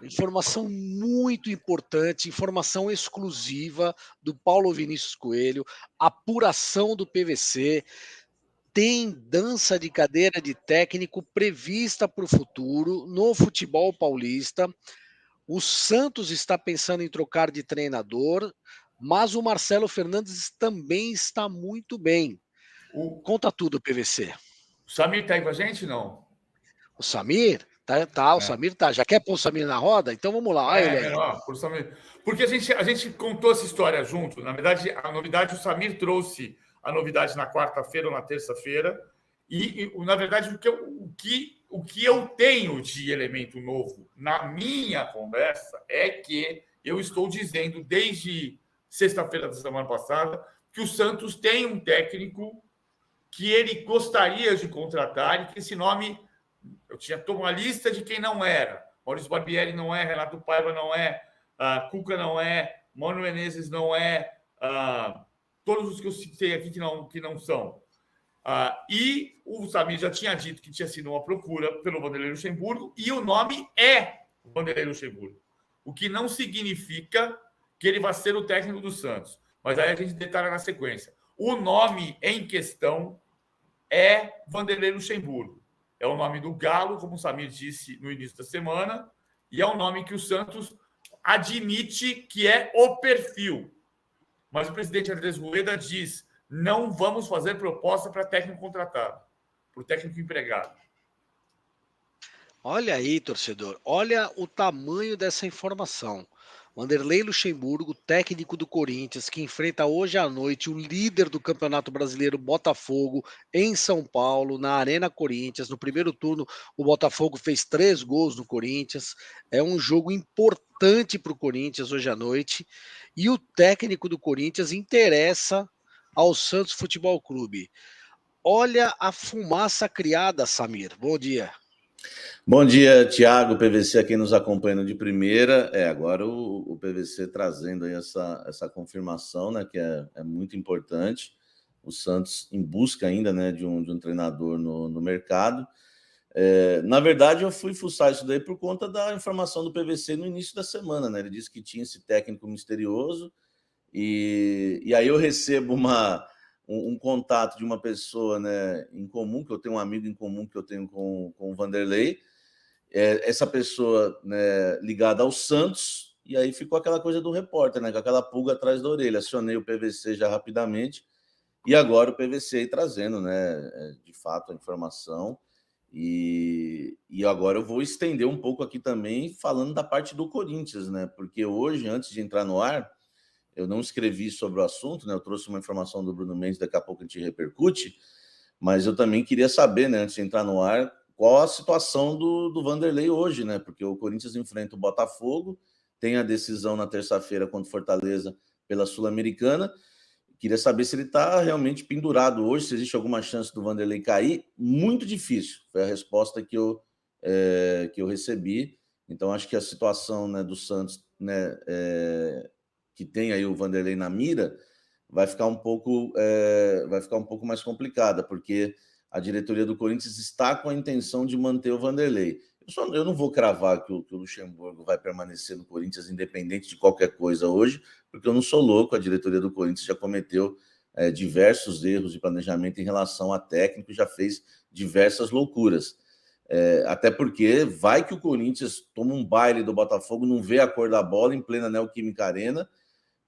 Informação muito importante, informação exclusiva do Paulo Vinícius Coelho, apuração do PVC, tem dança de cadeira de técnico prevista para o futuro no futebol paulista. O Santos está pensando em trocar de treinador, mas o Marcelo Fernandes também está muito bem. O Conta tudo, PVC. Samir está aí com a gente, não? O Samir? O Samir tá. Já quer pôr o Samir na roda? Então vamos lá, olha ele aí. Melhor, por Samir. Porque a gente contou essa história junto. Na verdade, a novidade, o Samir trouxe a novidade na quarta-feira ou na terça-feira. Na verdade, o que eu tenho de elemento novo na minha conversa é que eu estou dizendo desde sexta-feira da semana passada que o Santos tem um técnico que ele gostaria de contratar e que esse nome, eu tinha tomado uma lista de quem não era. Maurício Barbieri não é, Renato Paiva não é, Cuca não é, Mano Menezes não é, todos os que eu citei aqui que não são. E o Samir já tinha dito que tinha sido uma procura pelo Vanderlei Luxemburgo e o nome é Vanderlei Luxemburgo, o que não significa que ele vai ser o técnico do Santos. Mas aí a gente detalha na sequência. O nome em questão é Vanderlei Luxemburgo. É o nome do Galo, como o Samir disse no início da semana, e é o nome que o Santos admite que é o perfil. Mas o presidente Andrés Rueda diz: não vamos fazer proposta para técnico contratado, para o técnico empregado. Olha aí, torcedor, olha o tamanho dessa informação. Vanderlei Luxemburgo, técnico do Corinthians, que enfrenta hoje à noite o líder do Campeonato Brasileiro, Botafogo, em São Paulo, na Arena Corinthians. No primeiro turno, o Botafogo fez 3 gols no Corinthians. É um jogo importante para o Corinthians hoje à noite. E o técnico do Corinthians interessa ao Santos Futebol Clube. Olha a fumaça criada, Samir. Bom dia. Bom dia, Thiago, PVC, aqui nos acompanhando de primeira. Agora o PVC trazendo aí essa confirmação, né, que é muito importante. O Santos em busca ainda, né, de um treinador no mercado. Na verdade, eu fui fuçar isso daí por conta da informação do PVC no início da semana, né? Ele disse que tinha esse técnico misterioso e aí eu recebo um contato de uma pessoa, né, em comum, que eu tenho um amigo em comum que eu tenho com o Vanderlei, essa pessoa, né, ligada ao Santos, e aí ficou aquela coisa do repórter, né, com aquela pulga atrás da orelha. Acionei o PVC já rapidamente, e agora o PVC aí trazendo, né, de fato a informação, e agora eu vou estender um pouco aqui também, falando da parte do Corinthians, né, porque hoje, antes de entrar no ar, eu não escrevi sobre o assunto, né? Eu trouxe uma informação do Bruno Mendes, daqui a pouco a gente repercute, mas eu também queria saber, né, antes de entrar no ar, qual a situação do Vanderlei hoje, né? Porque o Corinthians enfrenta o Botafogo, tem a decisão na terça-feira contra o Fortaleza pela Sul-Americana. Queria saber se ele está realmente pendurado hoje, se existe alguma chance do Vanderlei cair. Muito difícil, foi a resposta que eu recebi. Então, acho que a situação, né, do Santos, né, que tem aí o Vanderlei na mira, vai ficar um pouco mais complicada, porque a diretoria do Corinthians está com a intenção de manter o Vanderlei. Eu não vou cravar que o Luxemburgo vai permanecer no Corinthians independente de qualquer coisa hoje, porque eu não sou louco, a diretoria do Corinthians já cometeu diversos erros de planejamento em relação a técnico, já fez diversas loucuras. Até porque vai que o Corinthians toma um baile do Botafogo, não vê a cor da bola em plena Neoquímica Arena.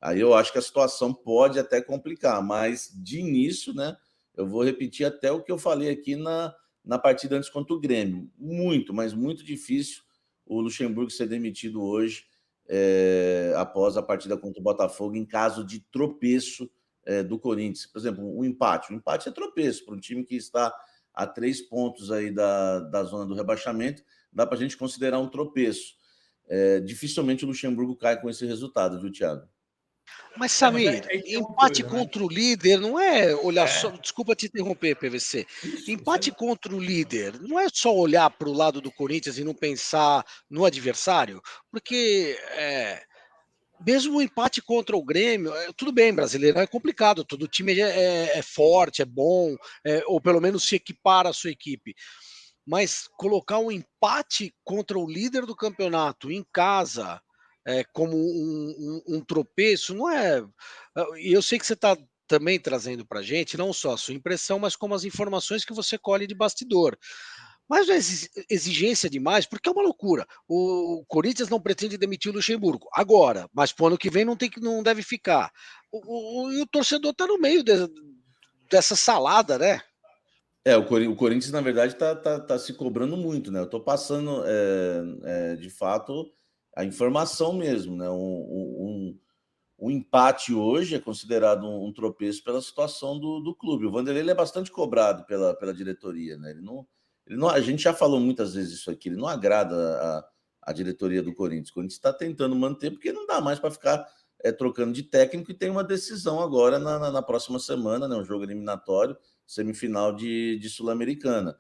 Aí eu acho que a situação pode até complicar, mas de início, né, eu vou repetir até o que eu falei aqui na partida antes contra o Grêmio. Muito, mas muito difícil o Luxemburgo ser demitido hoje, após a partida contra o Botafogo, em caso de tropeço do Corinthians. Por exemplo, um empate. O empate é tropeço para um time que está a 3 pontos aí da zona do rebaixamento, dá para a gente considerar um tropeço. Dificilmente o Luxemburgo cai com esse resultado, viu, Thiago? Mas, Samir, empate contra o líder não é olhar só. Desculpa te interromper, PVC. Empate contra o líder não é só olhar para o lado do Corinthians e não pensar no adversário, porque mesmo o empate contra o Grêmio, tudo bem, brasileiro é complicado, todo time é forte, é bom, ou pelo menos se equipara à sua equipe. mas colocar um empate contra o líder do campeonato em casa, como um tropeço, não é. E eu sei que você está também trazendo para a gente, não só a sua impressão, mas como as informações que você colhe de bastidor. Mas não é exigência demais, porque é uma loucura. O Corinthians não pretende demitir o Luxemburgo agora, mas para o ano que vem não deve ficar. E o torcedor está no meio dessa salada, né? O Corinthians, na verdade, tá se cobrando muito, né? Eu tô passando, de fato, a informação mesmo, né? Um empate hoje é considerado um tropeço pela situação do clube. O Vanderlei ele é bastante cobrado pela diretoria, né? Ele não, a gente já falou muitas vezes isso aqui, ele não agrada a diretoria do Corinthians. O Corinthians está tentando manter, porque não dá mais para ficar trocando de técnico, e tem uma decisão agora na próxima semana, né? Um jogo eliminatório, semifinal de Sul-Americana.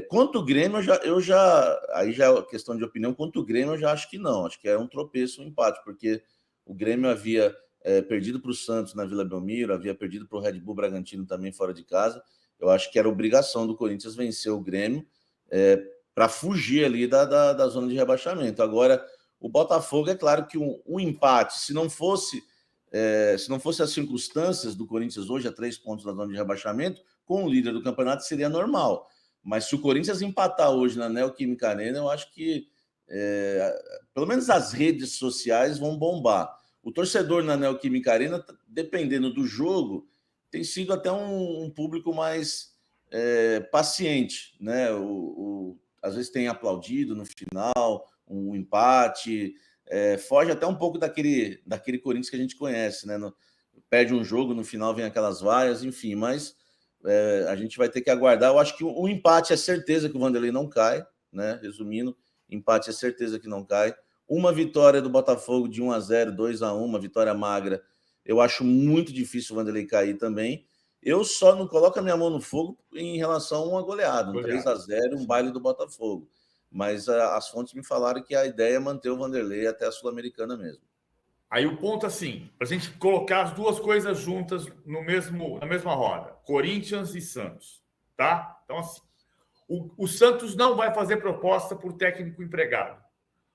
Quanto o Grêmio, aí já é questão de opinião, quanto o Grêmio eu já acho que não, acho que é um tropeço, um empate, porque o Grêmio havia perdido para o Santos na Vila Belmiro, havia perdido para o Red Bull Bragantino também fora de casa. Eu acho que era obrigação do Corinthians vencer o Grêmio para fugir ali da zona de rebaixamento. Agora, o Botafogo, é claro que um empate, se não fosse as circunstâncias do Corinthians hoje a 3 pontos da zona de rebaixamento, com o líder do campeonato seria normal. Mas se o Corinthians empatar hoje na Neoquímica Arena, eu acho que pelo menos as redes sociais vão bombar. O torcedor na Neoquímica Arena, dependendo do jogo, tem sido até um público mais paciente, né? Às vezes tem aplaudido no final, um empate, foge até um pouco daquele Corinthians que a gente conhece, né? Perde um jogo, no final vem aquelas vaias, enfim, mas a gente vai ter que aguardar. Eu acho que o empate é certeza que o Vanderlei não cai, né? Resumindo, empate é certeza que não cai. Uma vitória do Botafogo de 1-0, 2-1, uma vitória magra. Eu acho muito difícil o Vanderlei cair também. Eu só não coloco a minha mão no fogo em relação a uma goleada, um 3-0, um baile do Botafogo. Mas as fontes me falaram que a ideia é manter o Vanderlei até a Sul-Americana mesmo. Aí o ponto, assim, para a gente colocar as duas coisas juntas na mesma roda. Corinthians e Santos, tá? Então, assim, o Santos não vai fazer proposta por técnico empregado.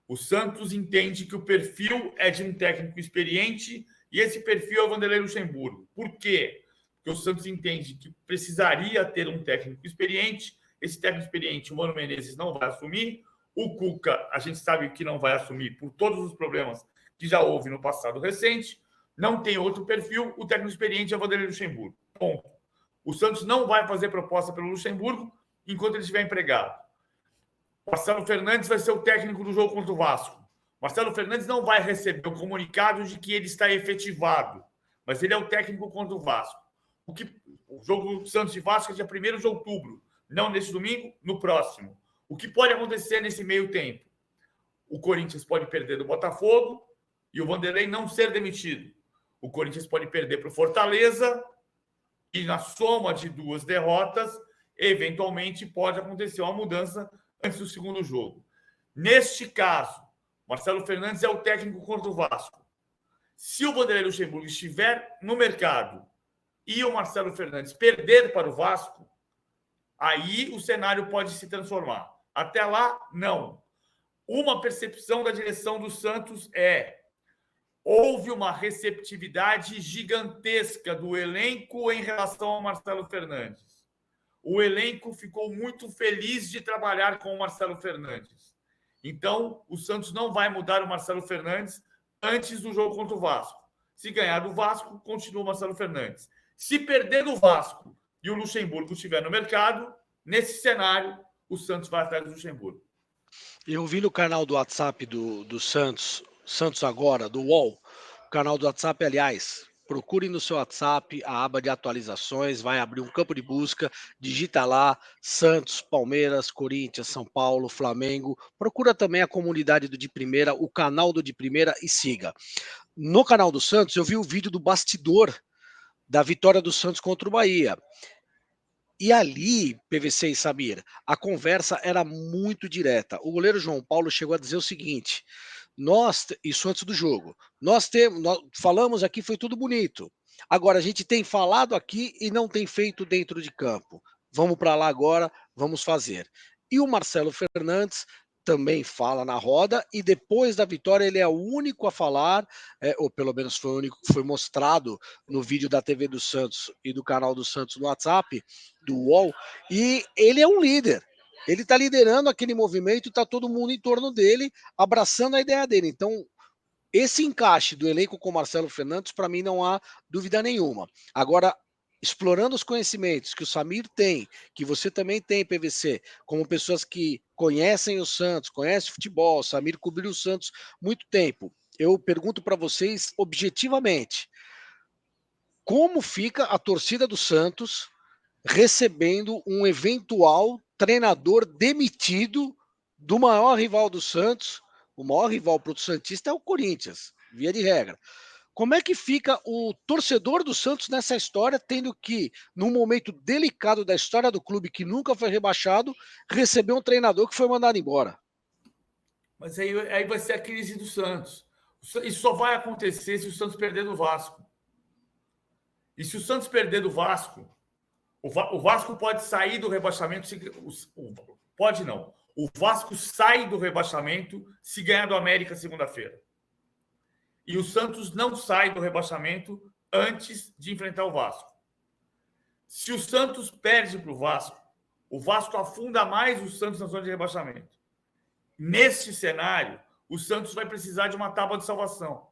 O Santos entende que o perfil é de um técnico experiente e esse perfil é o Vanderlei Luxemburgo. Por quê? Porque o Santos entende que precisaria ter um técnico experiente. Esse técnico experiente, o Mano Menezes, não vai assumir. O Cuca, a gente sabe que não vai assumir por todos os problemas que já houve no passado recente. Não tem outro perfil. O técnico experiente é o Vanderlei Luxemburgo. Ponto. O Santos não vai fazer proposta pelo Luxemburgo enquanto ele estiver empregado. Marcelo Fernandes vai ser o técnico do jogo contra o Vasco. Marcelo Fernandes não vai receber o comunicado de que ele está efetivado, mas ele é o técnico contra o Vasco. O jogo do Santos e Vasco é dia 1º de outubro, não nesse domingo, no próximo. O que pode acontecer nesse meio tempo? O Corinthians pode perder do Botafogo e o Vanderlei não ser demitido. O Corinthians pode perder para o Fortaleza e, na soma de 2 derrotas, eventualmente pode acontecer uma mudança antes do segundo jogo. Neste caso, Marcelo Fernandes é o técnico contra o Vasco. Se o Vanderlei Luxemburgo estiver no mercado e o Marcelo Fernandes perder para o Vasco, aí o cenário pode se transformar. Até lá, não. Uma percepção da direção do Santos houve uma receptividade gigantesca do elenco em relação ao Marcelo Fernandes. O elenco ficou muito feliz de trabalhar com o Marcelo Fernandes. Então, o Santos não vai mudar o Marcelo Fernandes antes do jogo contra o Vasco. Se ganhar do Vasco, continua o Marcelo Fernandes. Se perder do Vasco e o Luxemburgo estiver no mercado, nesse cenário, o Santos vai atrás do Luxemburgo. Eu vi no canal do WhatsApp do Santos Agora, do UOL, o canal do WhatsApp, aliás, procure no seu WhatsApp a aba de atualizações, vai abrir um campo de busca, digita lá Santos, Palmeiras, Corinthians, São Paulo, Flamengo. Procura também a comunidade do De Primeira, o canal do De Primeira e siga. No canal do Santos, eu vi o vídeo do bastidor da vitória do Santos contra o Bahia. E ali, PVC e Samir, a conversa era muito direta. O goleiro João Paulo chegou a dizer o seguinte: isso antes do jogo, nós falamos aqui, foi tudo bonito. Agora, a gente tem falado aqui e não tem feito dentro de campo. Vamos para lá agora, vamos fazer. E o Marcelo Fernandes também fala na roda, e depois da vitória ele é o único a falar, ou pelo menos foi o único que foi mostrado no vídeo da TV do Santos e do canal do Santos no WhatsApp, do UOL, e ele é um líder. Ele está liderando aquele movimento, está todo mundo em torno dele, abraçando a ideia dele. Então, esse encaixe do elenco com Marcelo Fernandes, para mim, não há dúvida nenhuma. Agora, explorando os conhecimentos que o Samir tem, que você também tem, PVC, como pessoas que conhecem o Santos, conhecem o futebol, o Samir cobriu o Santos muito tempo. Eu pergunto para vocês objetivamente, como fica a torcida do Santos recebendo um eventual treinador demitido do maior rival do Santos? O maior rival para o Santista é o Corinthians, via de regra. Como é que fica o torcedor do Santos nessa história, tendo que, num momento delicado da história do clube, que nunca foi rebaixado, receber um treinador que foi mandado embora? Mas aí vai ser a crise do Santos. Isso só vai acontecer se o Santos perder do Vasco. E se o Santos perder do Vasco, o Vasco pode sair do rebaixamento. Pode não. O Vasco sai do rebaixamento se ganhar do América segunda-feira. E o Santos não sai do rebaixamento antes de enfrentar o Vasco. Se o Santos perde para o Vasco afunda mais o Santos na zona de rebaixamento. Neste cenário, o Santos vai precisar de uma tábua de salvação.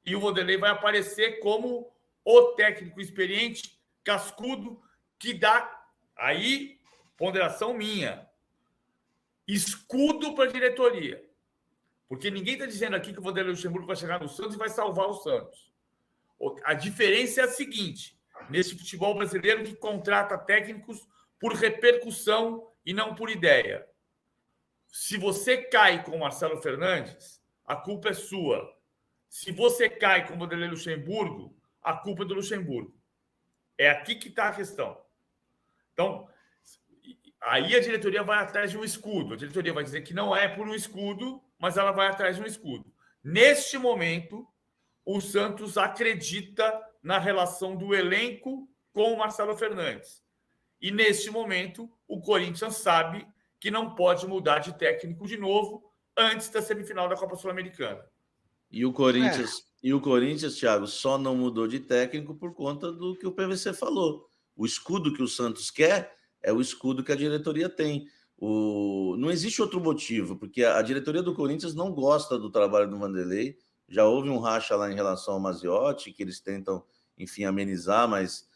E o Vanderlei vai aparecer como o técnico experiente, cascudo, que dá, aí, ponderação minha, escudo para a diretoria. Porque ninguém está dizendo aqui que o Vanderlei Luxemburgo vai chegar no Santos e vai salvar o Santos. A diferença é a seguinte: nesse futebol brasileiro que contrata técnicos por repercussão e não por ideia. Se você cai com o Marcelo Fernandes, a culpa é sua. Se você cai com o Vanderlei Luxemburgo, a culpa é do Luxemburgo. É aqui que está a questão. Então, aí a diretoria vai atrás de um escudo. A diretoria vai dizer que não é por um escudo, mas ela vai atrás de um escudo. Neste momento, o Santos acredita na relação do elenco com o Marcelo Fernandes. E neste momento, o Corinthians sabe que não pode mudar de técnico de novo antes da semifinal da Copa Sul-Americana. E o Corinthians, Thiago, só não mudou de técnico por conta do que o PVC falou. O escudo que o Santos quer é o escudo que a diretoria tem. Não existe outro motivo, porque a diretoria do Corinthians não gosta do trabalho do Vanderlei. Já houve um racha lá em relação ao Maziotti, que eles tentam, enfim, amenizar, mas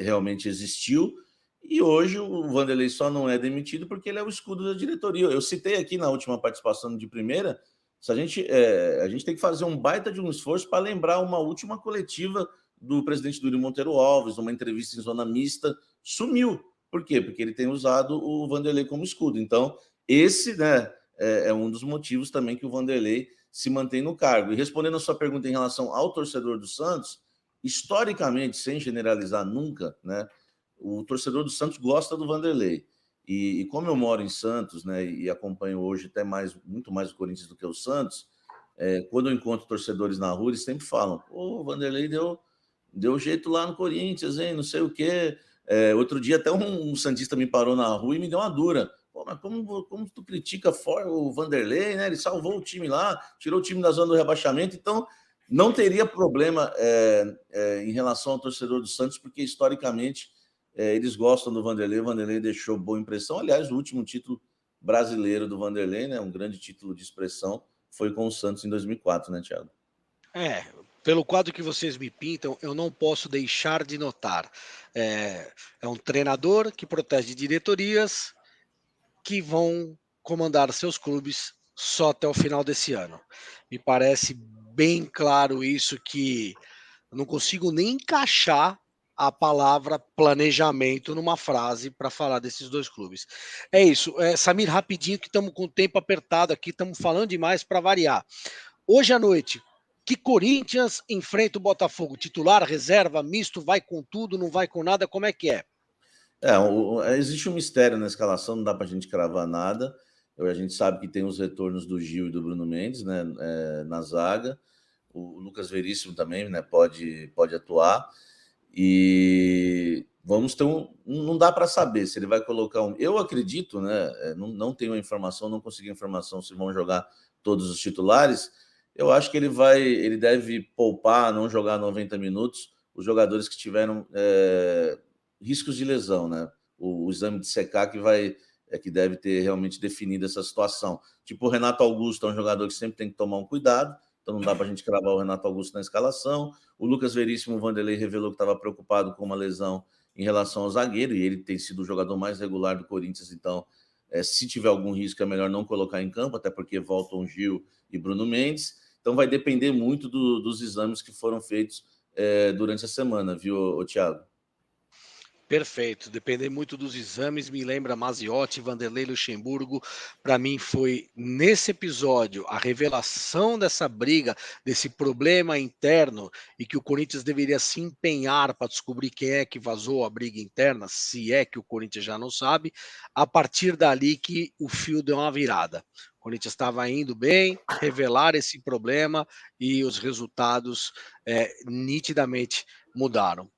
realmente existiu. E hoje o Vanderlei só não é demitido porque ele é o escudo da diretoria. Eu citei aqui na última participação de primeira, a gente tem que fazer um baita de um esforço para lembrar uma última coletiva do presidente Duílio Monteiro Alves, uma entrevista em zona mista, sumiu. Por quê? Porque ele tem usado o Vanderlei como escudo. Então, esse, né, é um dos motivos também que o Vanderlei se mantém no cargo. E respondendo a sua pergunta em relação ao torcedor do Santos, historicamente, sem generalizar nunca, né, o torcedor do Santos gosta do Vanderlei. E como eu moro em Santos, né, e acompanho hoje até muito mais o Corinthians do que o Santos, quando eu encontro torcedores na rua, eles sempre falam: o Vanderlei deu jeito lá no Corinthians, hein? Não sei o quê. Outro dia até um santista me parou na rua e me deu uma dura. Pô, mas como tu critica o Vanderlei, né? Ele salvou o time lá, tirou o time da zona do rebaixamento, então não teria problema em relação ao torcedor do Santos, porque historicamente eles gostam do Vanderlei. O Vanderlei deixou boa impressão. Aliás, o último título brasileiro do Vanderlei, né, um grande título de expressão, foi com o Santos em 2004, né, Thiago? Pelo quadro que vocês me pintam, eu não posso deixar de notar. É um treinador que protege diretorias que vão comandar seus clubes só até o final desse ano. Me parece bem claro isso, que eu não consigo nem encaixar a palavra planejamento numa frase para falar desses dois clubes. É isso. Samir, rapidinho, que estamos com o tempo apertado aqui, estamos falando demais para variar. Hoje à noite, que Corinthians enfrenta o Botafogo? Titular, reserva, misto, vai com tudo, não vai com nada? Como é que é? Existe um mistério na escalação, não dá para a gente cravar nada. A gente sabe que tem os retornos do Gil e do Bruno Mendes, né, na zaga. O Lucas Veríssimo também, né, pode atuar. E vamos ter não dá para saber se ele vai colocar um. Eu acredito, né? Não tenho a informação, não consegui a informação se vão jogar todos os titulares. Eu acho que ele deve poupar, não jogar 90 minutos, os jogadores que tiveram riscos de lesão, né? O exame de secar que deve ter realmente definido essa situação. Tipo, o Renato Augusto é um jogador que sempre tem que tomar um cuidado, então não dá para a gente cravar o Renato Augusto na escalação. O Lucas Veríssimo, o Vanderlei revelou que estava preocupado com uma lesão em relação ao zagueiro, e ele tem sido o jogador mais regular do Corinthians, então se tiver algum risco é melhor não colocar em campo, até porque voltam Gil e Bruno Mendes, então vai depender muito dos exames que foram feitos durante a semana, viu, Thiago? Perfeito, depender muito dos exames, me lembra Maziotti, Vanderlei Luxemburgo. Para mim foi nesse episódio a revelação dessa briga, desse problema interno, e que o Corinthians deveria se empenhar para descobrir quem é que vazou a briga interna, se é que o Corinthians já não sabe. A partir dali que o fio deu uma virada. O Corinthians estava indo bem, revelar esse problema e os resultados nitidamente mudaram.